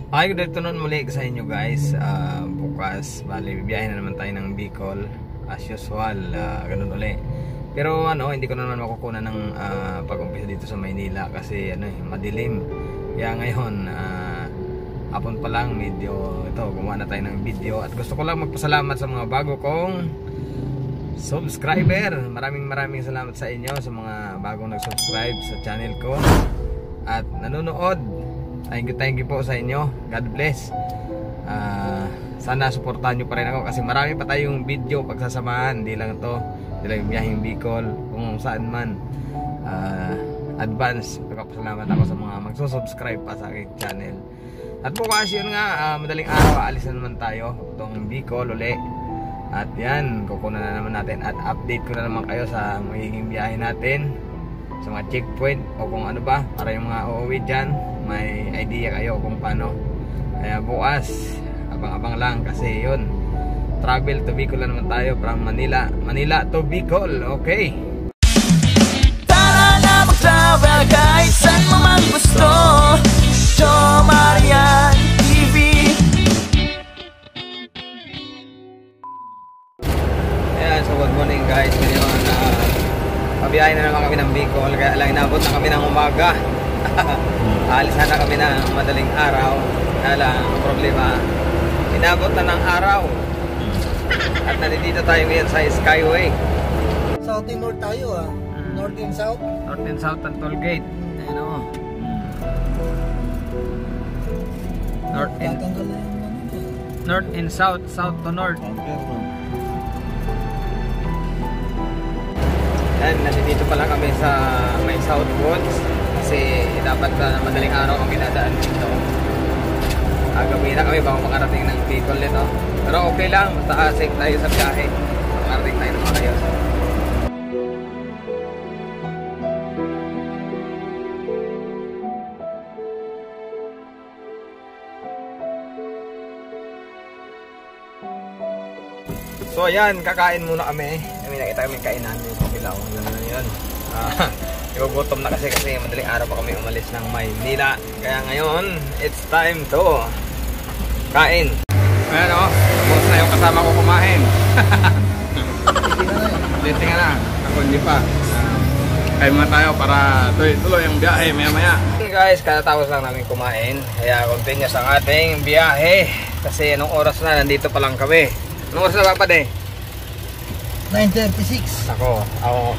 Ay, good afternoon muli sa inyo guys. Bukas, bali, biyahe na naman tayo ng Bicol. As usual, ganun uli. Pero hindi ko na naman makukunan ng pag-umpisa dito sa Maynila kasi madilim. Kaya ngayon, hapon pa lang, medyo gumawa na tayo ng video. At gusto ko lang magpasalamat sa mga bago kong subscriber. Maraming salamat sa inyo, sa mga bagong nag-subscribe sa channel ko at nanonood. Thank you po sa inyo. God bless. Sana suportahan nyo pa rin ako kasi marami pa tayong video pagsasamahan. Hindi lang ito, hindi lang yung biyaheng Bicol, kung saan man. Advance nagpapasalamat ako sa mga magsusubscribe pa sa aking channel. At bukas yun nga, madaling araw aalis na naman tayo itong Bicol uli. At yan, kukunan na naman natin at update ko na naman kayo sa magiging biyahe natin, sa mga checkpoint o kung ano ba, para yung mga uuwi dyan may idea kayo kung paano. Kaya bukas abang-abang lang kasi yun, travel to Bicol na naman tayo from Manila to Bicol. Okay, tara na mag-travel guys, saan mo man gusto. Jo Marian TV. ayan, so good morning guys. Ngayon pabiyahe na naman kami ng Bicol, kaya lang inabot na kami ng umaga. Alis na kami ng madaling araw. Kaya lang, ang problema, inabot na ng araw. At nandito tayo ngayon sa Skyway. South and North tayo North and South. North and South ang toll gate. Ayan o. Tatanggal na yung North and South, South to North. Ayan, nandito pala kami sa may South Woods. Kasi dapat madaling araw kami dadaan dito. Gabi na kami bago makarating ng Bicol nito. Pero okay lang, basta safe tayo sa biyahe. Makarating tayo ng maayos. So ayan, kakain muna kami. Nakita kami kainan dito sa Bilao. Yun. Gugutom na kasi madaling araw pa kami umalis ng Maynila. Kaya ngayon, it's time to kain. Ayan o, tapos na yung kasama ko kumain. Titinga na, ako hindi pa. Kain muna tayo para tuloy ang biyahe maya. Okay guys, katatapos lang namin kumain. Kaya continuous ang ating biyahe. Kasi anong oras na, nandito pa lang kami. Anong oras na papad 9:36. Ako,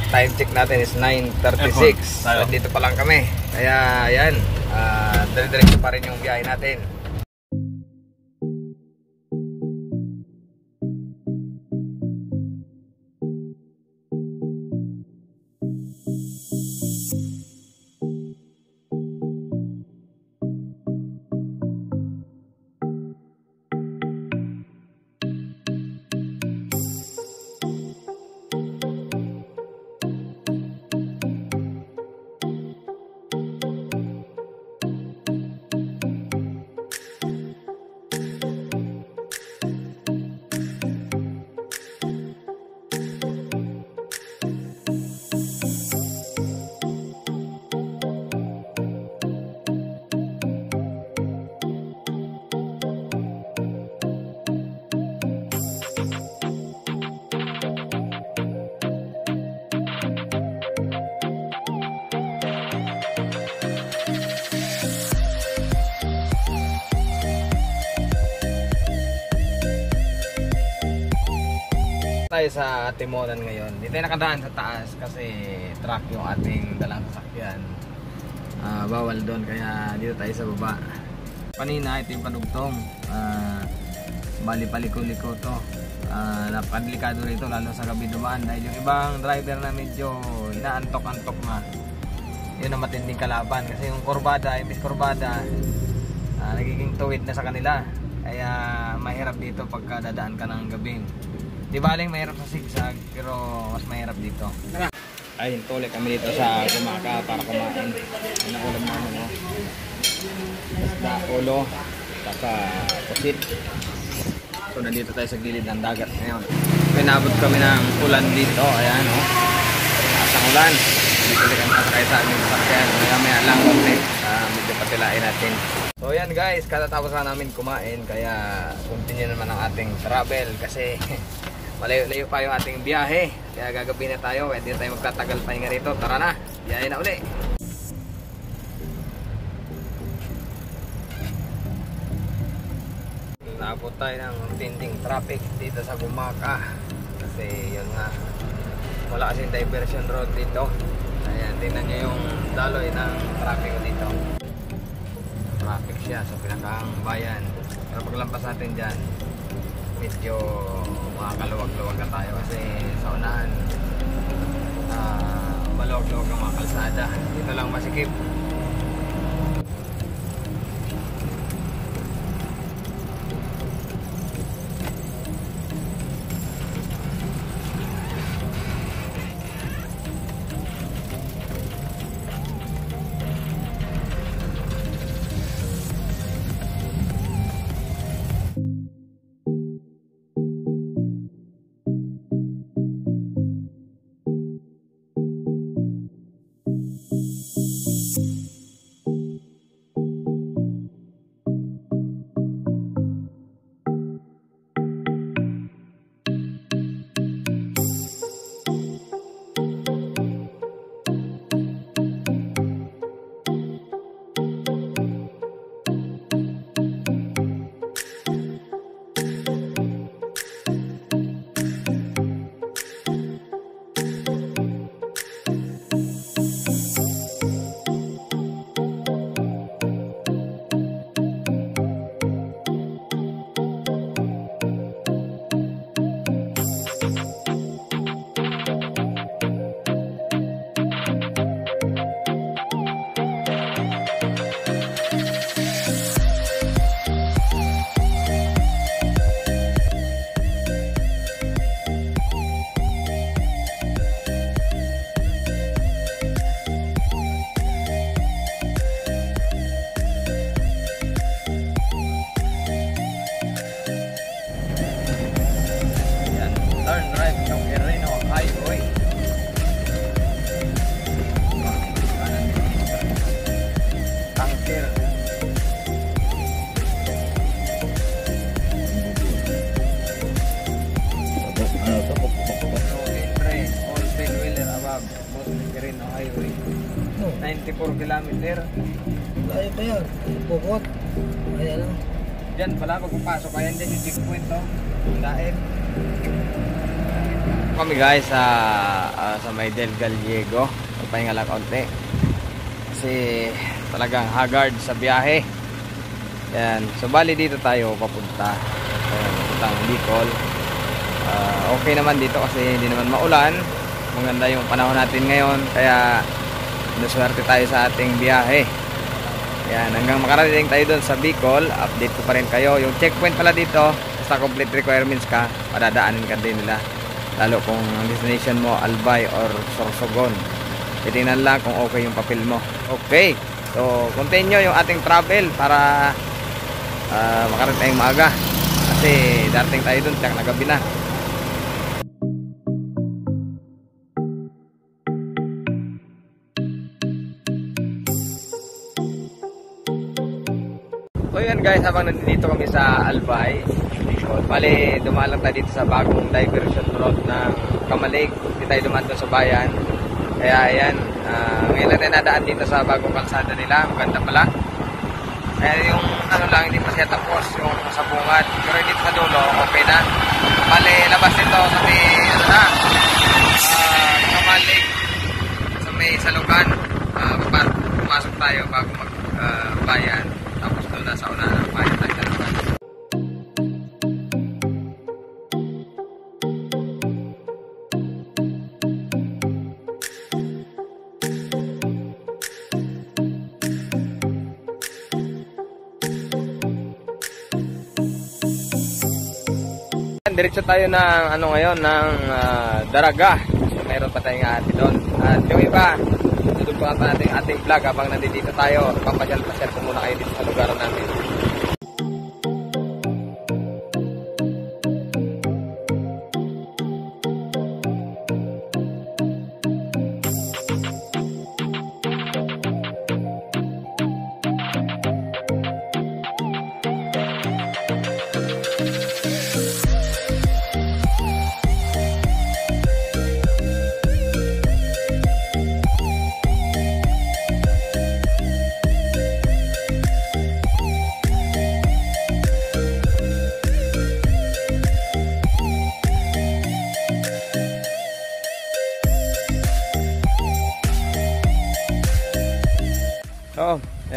time check natin is 9:36. Dito pa lang kami. Kaya yan, dire-diretso pa rin yung biyahe natin. Tayo sa Timonan ngayon. Dito tayo nakadaan sa taas kasi truck yung ating dalang sasakyan. Bawal doon kaya dito tayo sa baba. Kanina ito yung padugtong. Bali paliko-liko to. Napakadelikado rito lalo sa gabi dumaan dahil yung ibang driver na medyo inaantok-antok na. Yun ang matinding kalaban kasi yung kurbada, imbis kurbada, nagiging tuwid na sa kanila. Kaya mahirap dito pagka dadaan ka ng gabi. Di baling mahirap sa zigzag pero mas mahirap dito. Ayun, tuloy kami dito sa Gumaka para kumain. Ang ulam namin isda, ulo, saka pusit. So nandito tayo sa gilid ng dagat ngayon. Pinabot kami ng ulan dito. Ayan taas ang ulan. Dito kami pasakay sa aming sasakyan. Maya lang konti. Medyo patilain natin. So yan guys, katatapos na namin kumain, kaya continue naman ang ating travel kasi malayo-layo pa yung ating biyahe. Kaya gagabi na tayo, kaya hindi tayo magtatagal pa nga rito. Tara na, biyahe na uli. Naabot tayo ng tinding traffic dito sa Gumaca. Kasi yun nga, wala kasing diversion road dito. Ayan, tingnan nyo yung daloy ng traffic dito. Traffic siya sa pinakang bayan. Pero paglampas natin dyan, medyo makakaluwag-luwag na tayo kasi sa unahan maluwag-luwag ang mga kalsada. Dito lang masikip. Green Highway. 94 kilometer. Layo pa yan. Bukot. Ayan lang. Diyan pala pagpapasok. Ayan din yung checkpoint to. Dahil kami guys sa may Del Gallego. Magpahinga lang kaunti. Kasi talagang haggard sa biyahe. Yan. So bali dito tayo papunta. Papuntang Bicol. Okay naman dito kasi hindi naman maulan. Maganda yung panahon natin ngayon. Kaya naswerte tayo sa ating biyahe. Yan. Hanggang makarating tayo doon sa Bicol. Update ko pa rin kayo. Yung checkpoint pala dito, basta complete requirements ka, padadaanin ka din nila. Lalo kung ang destination mo Albay or Sorsogon. Titingnan lang kung okay yung papel mo. Okay. So continue yung ating travel para makarating tayong maaga. Kasi dating tayo doon tiyak na gabi na. So yan guys, habang nandito kami sa Albay, bali dumaan lang tayo dito sa bagong diversion road ng Kamalig. Hindi tayo dumaan doon sa bayan. Kaya ayan, ngayon lang tayo nadaan dito sa bagong kalsada nila. Maganda pala. Kaya yung ano lang, hindi pa siya tapos yung sabungan. Pero dito sa dulo, okay na. Bali, labas nito sa may, ano na, Kamalig, sa may Salukan. Pumasok tayo bago mag-bayan. Tapos doon na sa una ng bayan tayo dalawa. Diretso tayo ng ano ngayon ng Daraga. So, mayroon pa tayong ati doon. At yung iba, tutugtuan pa natin ating vlog habang nandito tayo. Papasyal-pasyal ko muna kayo dito sa lugar natin.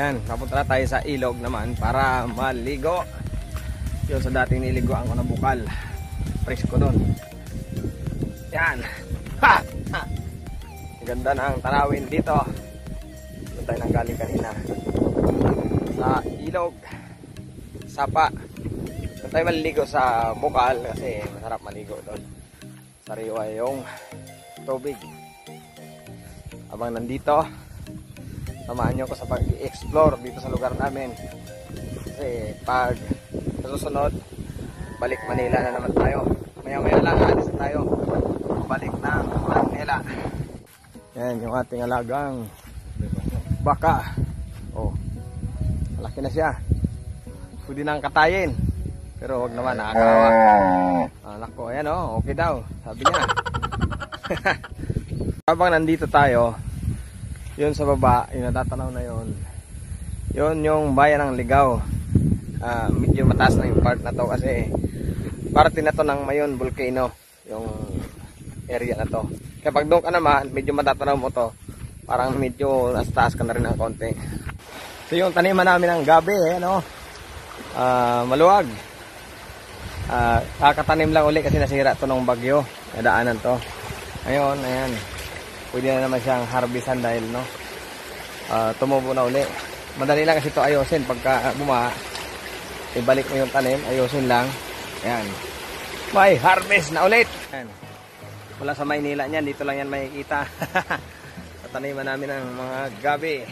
Ayan, papunta na tayo sa ilog naman para maligo. Yung sa dating niliguan ko na bukal. Presko doon. Yan. Ha! Ha! Ganda ng tanawin dito. Doon tayo nang galing kanina. Sa ilog. Sapa. Doon tayo maliligo sa bukal kasi masarap maligo doon. Sariwa yung tubig. Abang nandito, samahan nyo ko sa pag-explore dito sa lugar namin. Kasi pag susunod, balik Manila na naman tayo. Maya-maya lang, alis na tayo. Balik na Manila. Yan yung ating alagang baka. Oh, malaki na siya. Pwede nang katayin. Pero wag naman, nakakawa. Anak ko, ayan oh, okay daw. Sabi niya. Habang nandito tayo, yun sa baba, yung natatanaw na yun. Yun yung bayan ng Ligaw. Medyo mataas na yung part na to kasi parte na to ng Mayon Volcano, yung area na to. Kaya pag doon ka naman, medyo matatanaw mo to. Parang medyo taas ka na rin ng konti. So yung taniman namin ng gabi, ano, maluwag. Kakatanim lang uli kasi nasira to ng bagyo. Nadaanan to. Ngayon, ayan. Pwede na naman siyang harvestan dahil, no, tumubo na uli. Madali lang kasi ito ayusin pagka bumaha. Ibalik mo yung tanim, ayusin lang. Ayan. May harvest na ulit. Ayan. Mula sa Maynila niyan, dito lang yan makikita. Sa taniman namin ng mga gabi.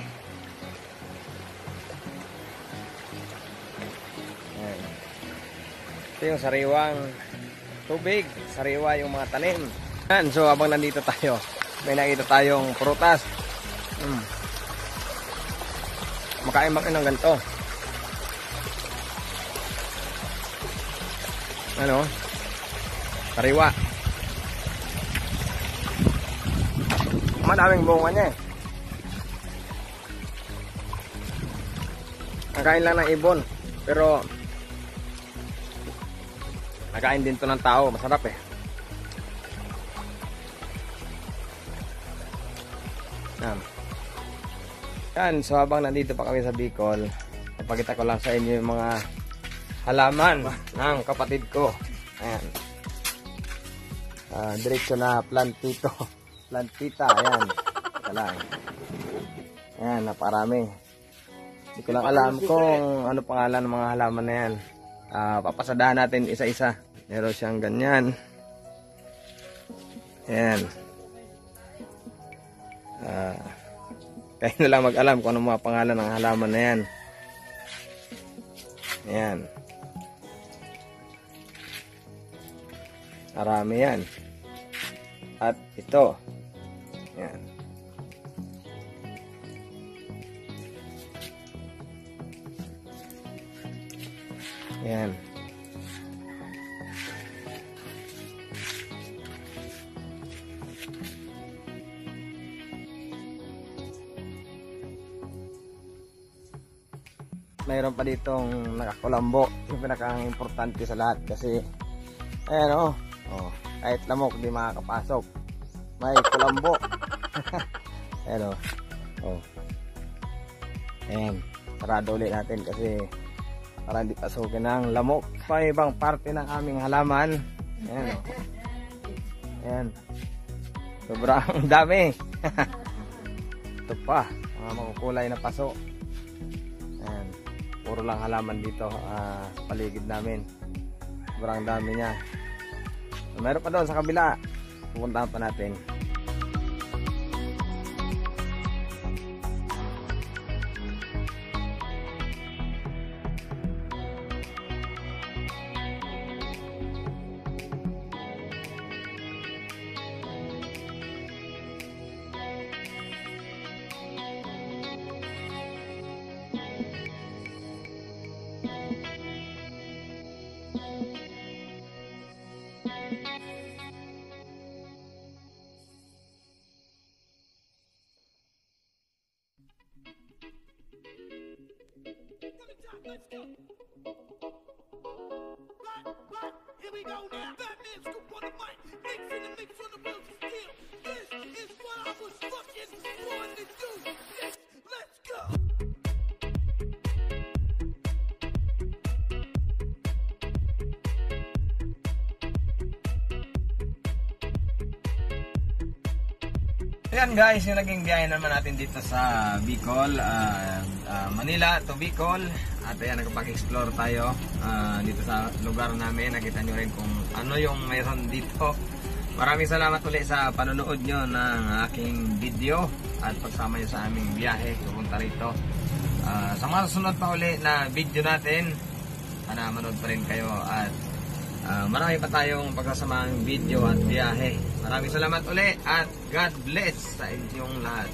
Ayan. Ito yung sariwang tubig. Sariwa yung mga tanim. Ayan. So habang nandito tayo, may nakita tayong prutas. Makain ng ganito. Ano? Sariwa. Madaming bunga niya eh. Nakain lang ng ibon. Pero nakain din to ng tao. Masarap eh. Yan. So habang nandito pa kami sa Bicol, papakita ko lang sa inyo yung mga halaman ng kapatid ko. Ayan. Diretso na plantito. Plantita. Ayan. Ito lang. Ayan. Naparami. Hindi ko lang alam kung ano pangalan ng mga halaman na yan. Papasadahan natin isa-isa. Meron siyang ganyan. Ayan. Kaya na lang mag-alam kung ano mga pangalan ng halaman na yan. Ayan. Marami yan. At ito. Ayan. Ayan. Mayroon pa ditong nakakulambo. Yung pinaka-importante sa lahat kasi ayan o. Oh, kahit lamok di makakapasok. May kulambo. Ayan o. Oh. Ayan. Sarado ulit natin kasi para hindi pasukin ng lamok. Pa ibang parte ng aming halaman. Ayan o. Ayan. Sobrang dami. Ito pa. Mga makukulay na paso. Ayan. Puro lang halaman dito sa paligid namin. Sobrang dami niya. Meron pa doon sa kabila. Pupuntahan pa natin. Let's go. Right, here we go now. Batman scoop on the mic, mixing the mix on the wheels of steel. This is what I was fucking born to do. Let's go. Ayan guys, yung naging biyahe naman natin dito sa Bicol, Manila to Bicol. At ayan, nakapag-explore tayo dito sa lugar namin. Nakita nyo rin kung ano yung mayroon dito. Maraming salamat ulit sa panonood nyo ng aking video at pagsama nyo sa aming biyahe pupunta rito. Sa mga susunod pa uli na video natin, sana manood pa rin kayo at marami pa tayong pagsasamang video at biyahe. Maraming salamat uli at God bless sa inyong lahat.